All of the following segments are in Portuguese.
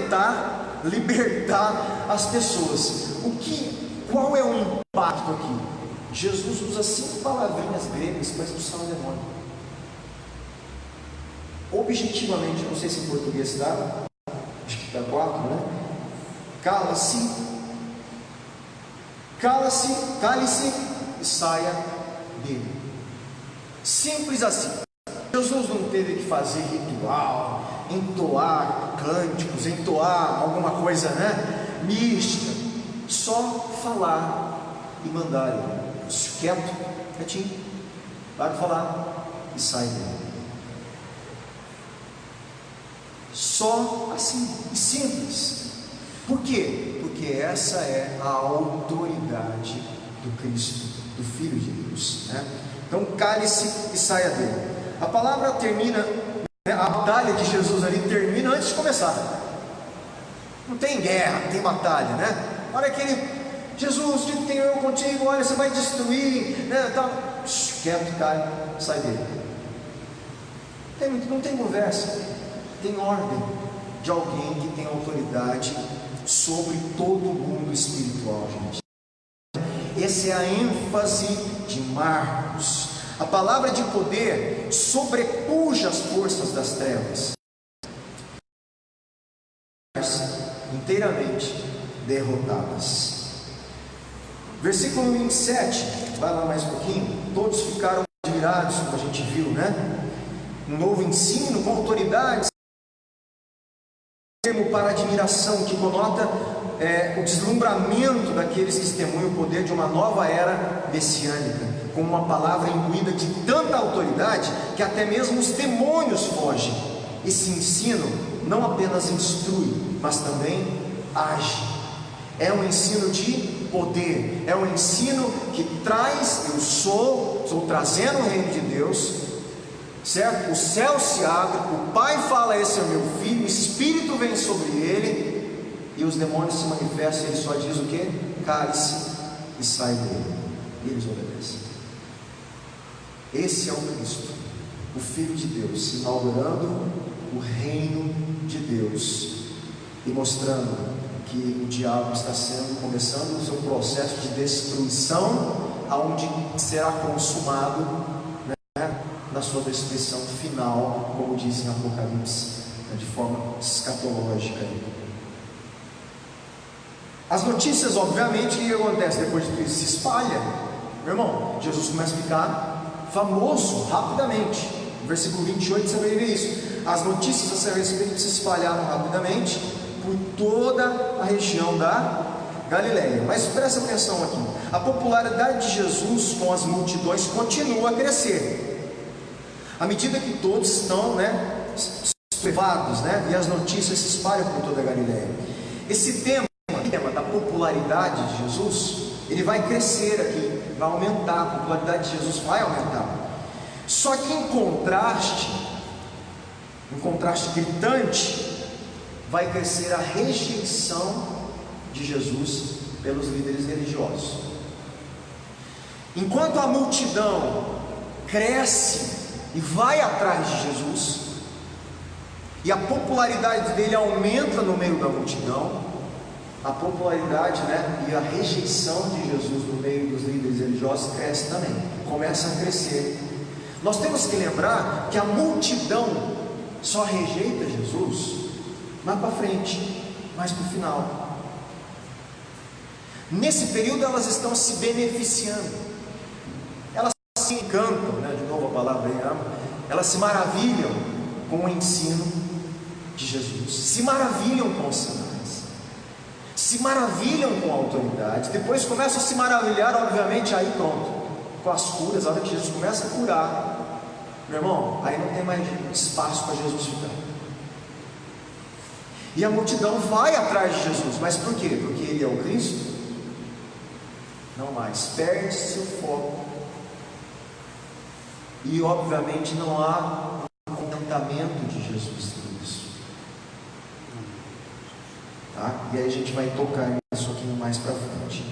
tentar libertar as pessoas. Qual é o impacto aqui? Jesus usa 5 palavrinhas gregas para expulsar o demônio. Objetivamente, não sei se em português está, acho que está 4, né? Cala-se, cale-se e saia dele. Simples assim. Jesus não teve que fazer ritual, entoar cânticos, entoar alguma coisa, né, mística. Só falar e mandar ele. Quieto, quietinho, para de falar e sai dele. Só assim, simples. Por quê? Porque essa é a autoridade do Cristo, do Filho de Deus, né? Então cale-se e saia dele. A palavra termina, né, a batalha de Jesus ali termina antes de começar. Não tem guerra, não tem batalha, né? Olha que ele, Jesus, digo que tenho eu contigo, olha, você vai destruir, né? Tá, quieto, cai, sai dele. Não tem conversa, tem ordem de alguém que tem autoridade sobre todo o mundo espiritual, gente. Essa é a ênfase de Marcos. A palavra de poder sobrepuja as forças das trevas, inteiramente derrotadas. Versículo 27, vai lá mais um pouquinho. Todos ficaram admirados, como a gente viu, né? Um novo ensino com autoridade, termo para admiração, que conota o deslumbramento daqueles que testemunham o poder de uma nova era messiânica, com uma palavra imbuída de tanta autoridade que até mesmo os demônios fogem. Esse ensino não apenas instrui, mas também age. É um ensino de poder, é um ensino que traz, estou trazendo o reino de Deus, certo? O céu se abre, o Pai fala, esse é o meu filho, o Espírito vem sobre ele, e os demônios se manifestam, ele só diz o que? Cale-se e sai dele, e eles obedecem. Esse é o Cristo, o Filho de Deus, inaugurando o reino de Deus, e mostrando que o diabo está começando o seu processo de destruição, aonde será consumado, né, na sua destruição final, como diz em Apocalipse, né, de forma escatológica. As notícias, obviamente, o que acontece depois de que se espalha? Meu irmão, Jesus começa a ficar famoso rapidamente. No versículo 28 você vai ver isso. As notícias a seu respeito se espalharam rapidamente por toda a região da Galileia. Mas presta atenção aqui, a popularidade de Jesus com as multidões continua a crescer, à medida que todos estão, né, levados, né, e as notícias se espalham por toda a Galileia. Esse tema da popularidade de Jesus, ele vai crescer aqui, vai aumentar, a popularidade de Jesus vai aumentar. Só que em contraste gritante, vai crescer a rejeição de Jesus pelos líderes religiosos. Enquanto a multidão cresce e vai atrás de Jesus, e a popularidade dele aumenta no meio da multidão, a popularidade, né, e a rejeição de Jesus no meio dos líderes religiosos cresce também, começa a crescer. Nós temos que lembrar que a multidão só rejeita Jesus mais para frente, mais para o final. Nesse período elas estão se beneficiando, elas se encantam, né? De novo a palavra aí, elas se maravilham com o ensino de Jesus, se maravilham com os sinais, se maravilham com a autoridade, depois começam a se maravilhar, obviamente, aí pronto, com as curas. A hora que Jesus começa a curar, meu irmão, aí não tem mais espaço para Jesus ficar. E a multidão vai atrás de Jesus, mas por quê? Porque ele é o Cristo? Não mais, perde seu foco, e obviamente não há um contentamento de Jesus Cristo, tá? E aí a gente vai tocar nisso um pouquinho mais para frente.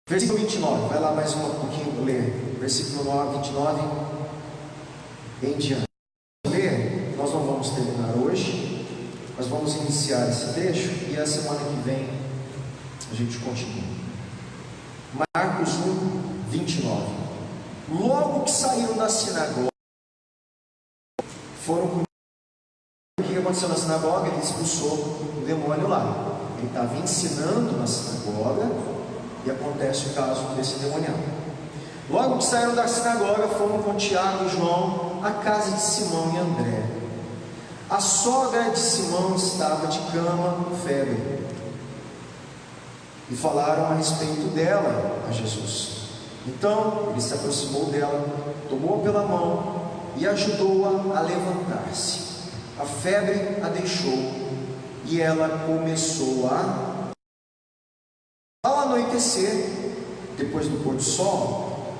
Versículo 29, vai lá mais um pouquinho ler, versículo 29 em diante. iniciar esse trecho e a semana que vem a gente continua. Marcos 1, 29. Logo que saíram da sinagoga, foram com... O que aconteceu na sinagoga? Ele expulsou o demônio lá. Ele estava ensinando na sinagoga e acontece o caso desse demoniado. Logo que saíram da sinagoga, foram com Tiago e João à casa de Simão e André. A sogra de Simão estava de cama com febre, e falaram a respeito dela a Jesus. Então ele se aproximou dela, tomou-a pela mão e ajudou-a a levantar-se. A febre a deixou e ela começou a... Ao anoitecer, depois do pôr do sol,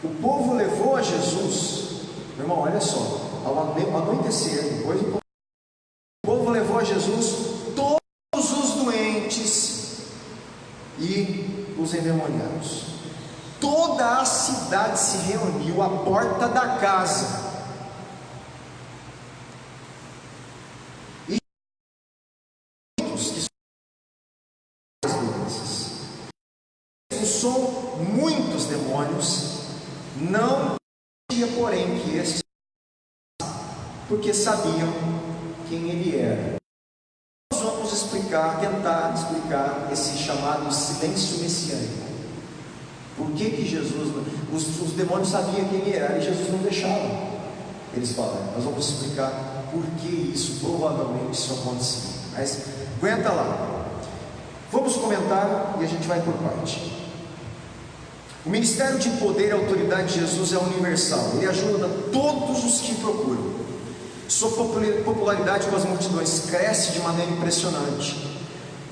o povo levou a Jesus. Meu irmão, olha só, ao anoitecer, depois do pôr do sol, o povo levou a Jesus todos os doentes e os endemoniados. Toda a cidade se reuniu à porta da casa. E expulsou muitos demônios, não podia, porém, que estes, porque sabiam quem ele era. Nós vamos tentar explicar esse chamado silêncio messiânico. Por que Jesus, os demônios sabiam quem ele era e Jesus não deixava eles falarem? Nós vamos explicar por que isso, provavelmente isso acontecia. Mas aguenta lá, vamos comentar e a gente vai por parte. O ministério de poder e autoridade de Jesus é universal. Ele ajuda todos os que procuram. Sua popularidade com as multidões cresce de maneira impressionante.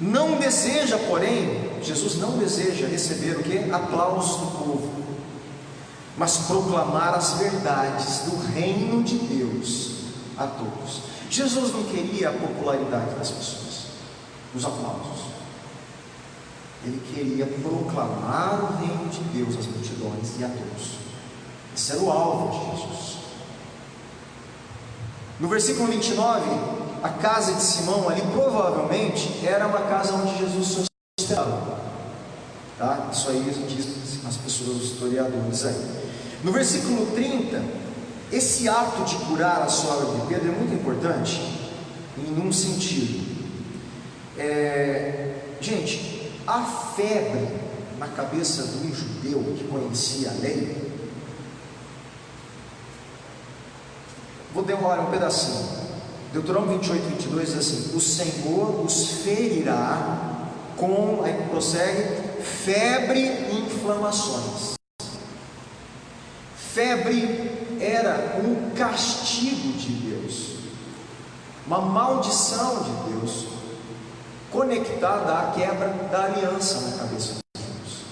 Não deseja, porém, Jesus não deseja receber o que? Aplausos do povo, mas proclamar as verdades do reino de Deus a todos. Jesus não queria a popularidade das pessoas, os aplausos. Ele queria proclamar o reino de Deus às multidões e a todos. Esse era o alvo de Jesus. No versículo 29, a casa de Simão ali provavelmente era uma casa onde Jesus se hospedava. Tá? Isso aí diz as pessoas, os historiadores aí. No versículo 30, esse ato de curar a sogra de Pedro é muito importante em um sentido. Gente, a febre na cabeça de um judeu que conhecia a lei, vou demorar um pedacinho. Deuteronômio 28, 22 diz assim: o Senhor os ferirá com, aí prossegue, febre e inflamações. Febre era um castigo de Deus, uma maldição de Deus, conectada à quebra da aliança na cabeça de Deus.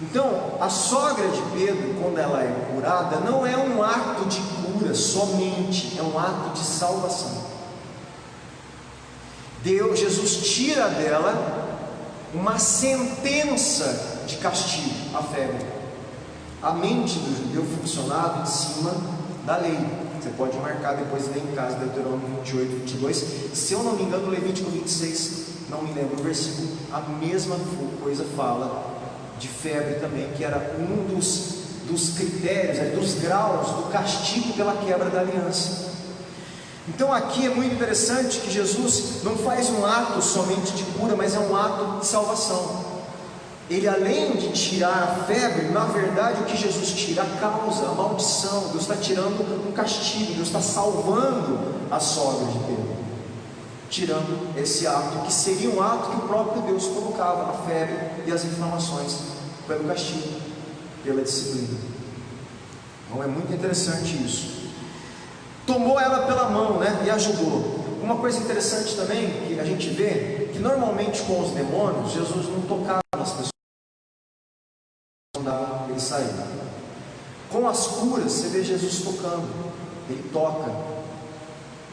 Então, a sogra de Pedro, quando ela é curada, não é um ato de cura somente, é um ato de salvação. Jesus tira dela uma sentença de castigo, a febre. A mente do judeu funcionava em cima da lei. Você pode marcar depois ler em casa, Deuteronômio 28, 22. Se eu não me engano, Levítico 26, não me lembro o versículo, a mesma coisa fala de febre também, que era um dos critérios, dos graus do castigo pela quebra da aliança. Então aqui é muito interessante que Jesus não faz um ato somente de cura, mas é um ato de salvação. Ele, além de tirar a febre, na verdade o que Jesus tira? A causa, a maldição. Deus está tirando um castigo, Deus está salvando a sogra de Pedro, tirando esse ato, que seria um ato que o próprio Deus colocava, a febre e as inflamações, pelo castigo, pela disciplina. Então é muito interessante isso. Tomou ela pela mão, e ajudou. Uma coisa interessante também, que a gente vê, que normalmente com os demônios, Jesus não tocava nas pessoas, não dava ele sair. Com as curas, você vê Jesus tocando, ele toca,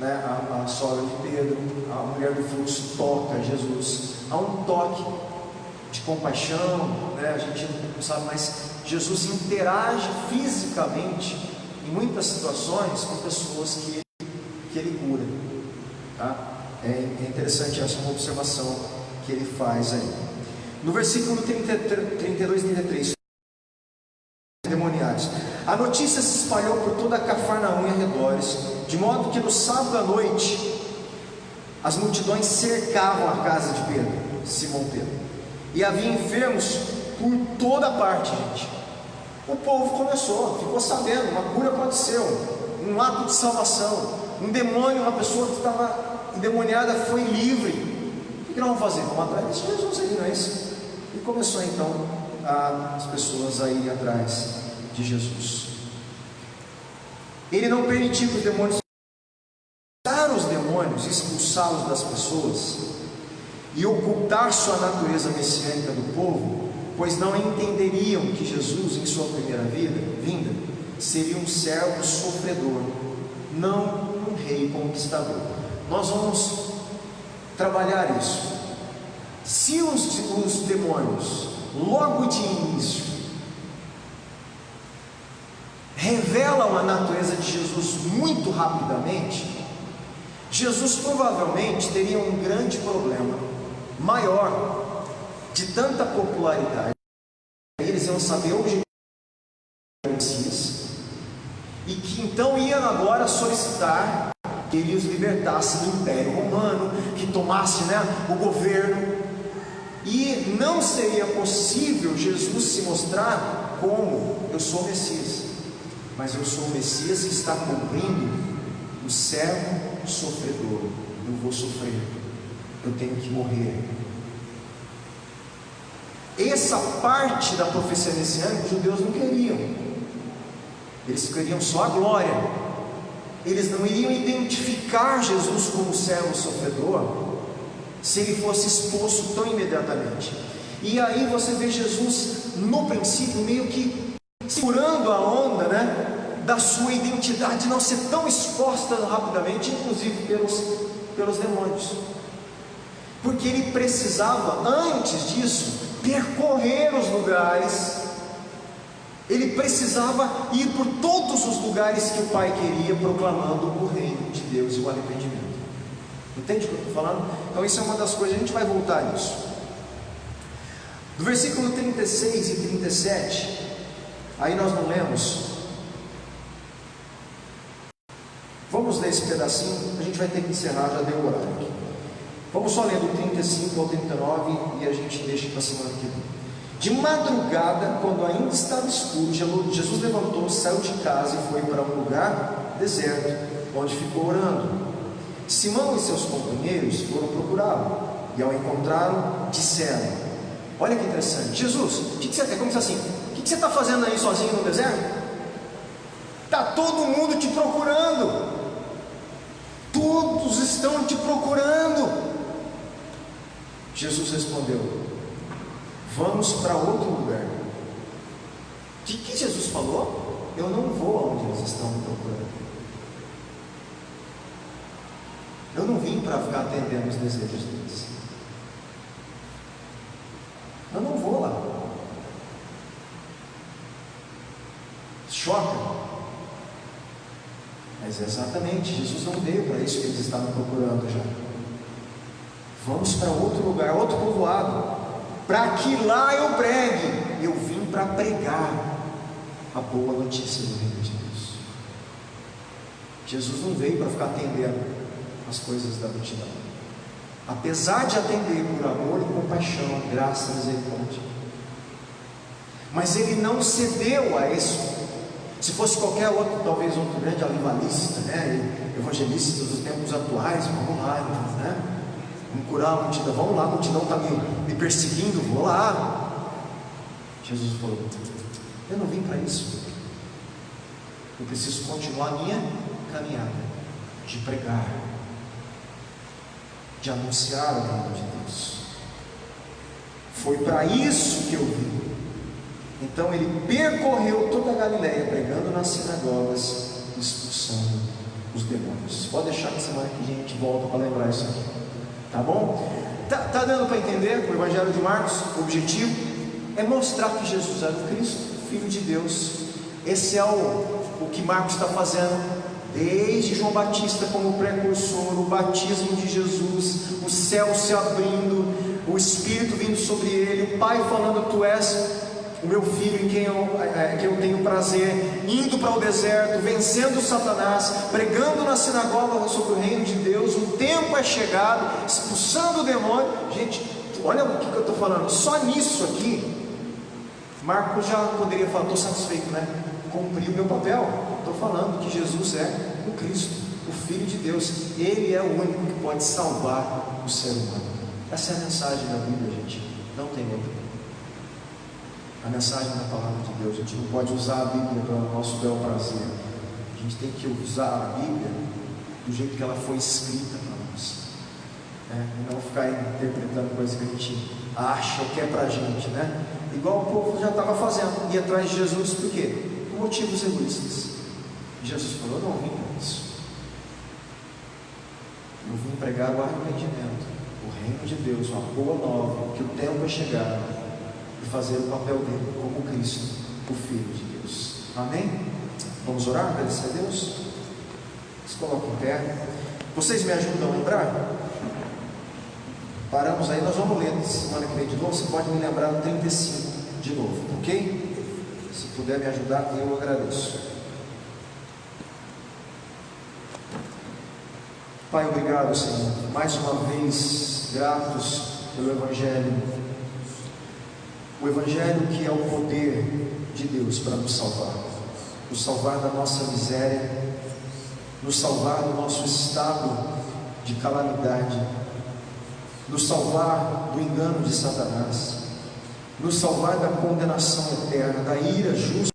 a sogra de Pedro, a mulher do fluxo toca Jesus. Há um toque de compaixão, a gente não sabe, mas Jesus interage fisicamente em muitas situações com pessoas que ele cura, tá? É interessante essa uma observação que ele faz aí. No versículo 32 e 33, demoniados. A notícia se espalhou por toda a Cafarnaum e arredores, de modo que no sábado à noite as multidões cercavam a casa de Pedro, Simão Pedro, e havia enfermos por toda parte, gente. O povo ficou sabendo, uma cura aconteceu, um ato de salvação, um demônio, uma pessoa que estava endemoniada foi livre. O que nós vamos fazer? Vamos atrás de Jesus aí, não é isso? E começou então as pessoas a irem atrás de Jesus. Ele não permitiu que os demônios os demônios, expulsá-los das pessoas e ocultar sua natureza messiânica do povo, pois não entenderiam que Jesus, em sua primeira vinda, seria um servo sofredor, não um rei conquistador. Nós vamos trabalhar isso. Se os demônios, logo de início, revelam a natureza de Jesus muito rapidamente, Jesus provavelmente teria um grande problema, maior, de tanta popularidade. Eles iam saber o objetivo do Messias, e que então iam agora solicitar que ele os libertasse do Império Romano, que tomasse, o governo, e não seria possível Jesus se mostrar como: eu sou o Messias, mas eu sou o Messias que está cumprindo o servo sofredor. Eu vou sofrer, eu tenho que morrer. Essa parte da profecia messiânica os judeus não queriam. Eles queriam só a glória. Eles não iriam identificar Jesus como servo sofredor se ele fosse exposto tão imediatamente. E aí você vê Jesus no princípio meio que segurando a onda, da sua identidade não ser tão exposta rapidamente, inclusive pelos demônios, porque ele precisava, antes disso, percorrer os lugares. Ele precisava ir por todos os lugares que o Pai queria, proclamando o reino de Deus e o arrependimento. Entende o que eu estou falando? Então isso é uma das coisas, a gente vai voltar a isso. Do versículo 36 e 37, aí nós não lemos. Vamos ler esse pedacinho, a gente vai ter que encerrar, já deu o horário aqui. Vamos só ler do 35 ao 39 e a gente deixa para a semana que vem. De madrugada, quando ainda estava escuro, Jesus levantou, saiu de casa e foi para um lugar deserto, onde ficou orando. Simão e seus companheiros foram procurá-lo, e ao encontrá-lo, disseram: olha que interessante, Jesus, é como se assim, o que você está fazendo aí sozinho no deserto? Está todo mundo te procurando, todos estão te procurando. Jesus respondeu: vamos para outro lugar. O que Jesus falou? Eu não vou aonde eles estão me procurando. Eu não vim para ficar atendendo os desejos deles. Eu não vou lá. Choca. Mas exatamente, Jesus não veio para isso que eles estavam procurando já. Vamos para outro lugar, outro povoado, para que lá eu pregue. Eu vim para pregar a boa notícia do reino de Deus. Jesus não veio para ficar atendendo as coisas da multidão, apesar de atender por amor e compaixão, graça e misericórdia, mas ele não cedeu a isso. Se fosse qualquer outro, talvez outro grande avivalista, evangelista dos tempos atuais, vamos lá, vamos curar a multidão, vamos lá, a multidão está me perseguindo, vou lá. Jesus falou: eu não vim para isso, eu preciso continuar a minha caminhada, de pregar, de anunciar o reino de Deus. Foi para isso que eu vim. Então ele percorreu toda a Galileia, pregando nas sinagogas, expulsando os demônios. Pode deixar que semana que a gente volta para lembrar isso aqui, tá bom? Tá dando para entender o Evangelho de Marcos? O objetivo é mostrar que Jesus era o Cristo, Filho de Deus. Esse é o que Marcos está fazendo, desde João Batista como precursor, o batismo de Jesus, o céu se abrindo, o Espírito vindo sobre ele, o Pai falando: tu és o meu filho em quem eu tenho prazer, indo para o deserto, vencendo Satanás, pregando na sinagoga sobre o reino de Deus. O tempo é chegado, expulsando o demônio. Gente, olha o que eu estou falando, só nisso aqui Marcos já poderia falar: estou satisfeito, né? Cumpri o meu papel. Estou falando que Jesus é o Cristo, o Filho de Deus. Ele é o único que pode salvar o ser humano. Essa é a mensagem da Bíblia, gente, não tem outra. A mensagem da palavra de Deus. A gente não pode usar a Bíblia para o nosso bel prazer. A gente tem que usar a Bíblia do jeito que ela foi escrita para nós, e não ficar interpretando coisas que a gente acha ou quer para a gente, né? Igual o povo já estava fazendo, ia atrás de Jesus, por quê? Por motivos egoístas. E Jesus falou: eu não vim para isso, eu vim pregar o arrependimento, o reino de Deus, uma boa nova, que o tempo é chegado, e fazer o papel dele como Cristo, o Filho de Deus. Amém? Vamos orar, agradecer a Deus? Se coloquem em pé. Vocês me ajudam a lembrar? Paramos aí, nós vamos ler semana que vem de novo. Você pode me lembrar no 35 de novo, ok? Se puder me ajudar, eu agradeço. Pai, obrigado, Senhor, mais uma vez gratos pelo Evangelho. O Evangelho que é o poder de Deus para nos salvar da nossa miséria, nos salvar do nosso estado de calamidade, nos salvar do engano de Satanás, nos salvar da condenação eterna, da ira justa,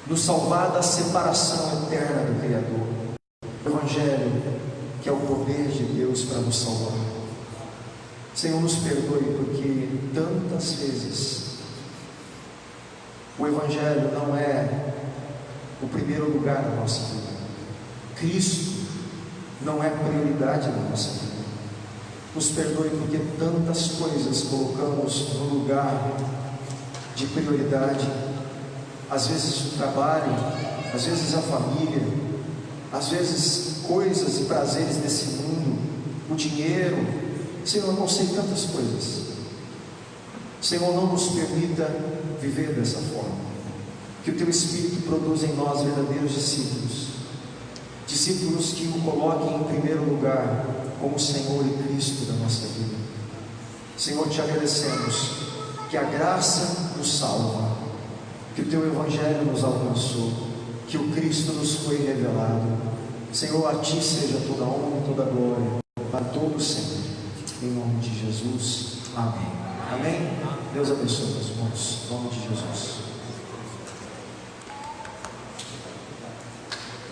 nos salvar da separação eterna do Criador. O Evangelho que é o poder de Deus para nos salvar. Senhor, nos perdoe porque tantas vezes o Evangelho não é o primeiro lugar da nossa vida. Cristo não é prioridade da nossa vida. Nos perdoe porque tantas coisas colocamos no lugar de prioridade. Às vezes o trabalho, às vezes a família, às vezes coisas e prazeres desse mundo, o dinheiro. Senhor, eu não sei tantas coisas. Senhor, não nos permita viver dessa forma. Que o Teu Espírito produza em nós verdadeiros discípulos, discípulos que o coloquem em primeiro lugar como Senhor e Cristo da nossa vida. Senhor, te agradecemos que a graça nos salva, que o Teu Evangelho nos alcançou, que o Cristo nos foi revelado. Senhor, a Ti seja toda a honra e toda a glória, para todos sempre, em nome de Jesus, amém. Amém? Deus abençoe, meus irmãos, em nome de Jesus.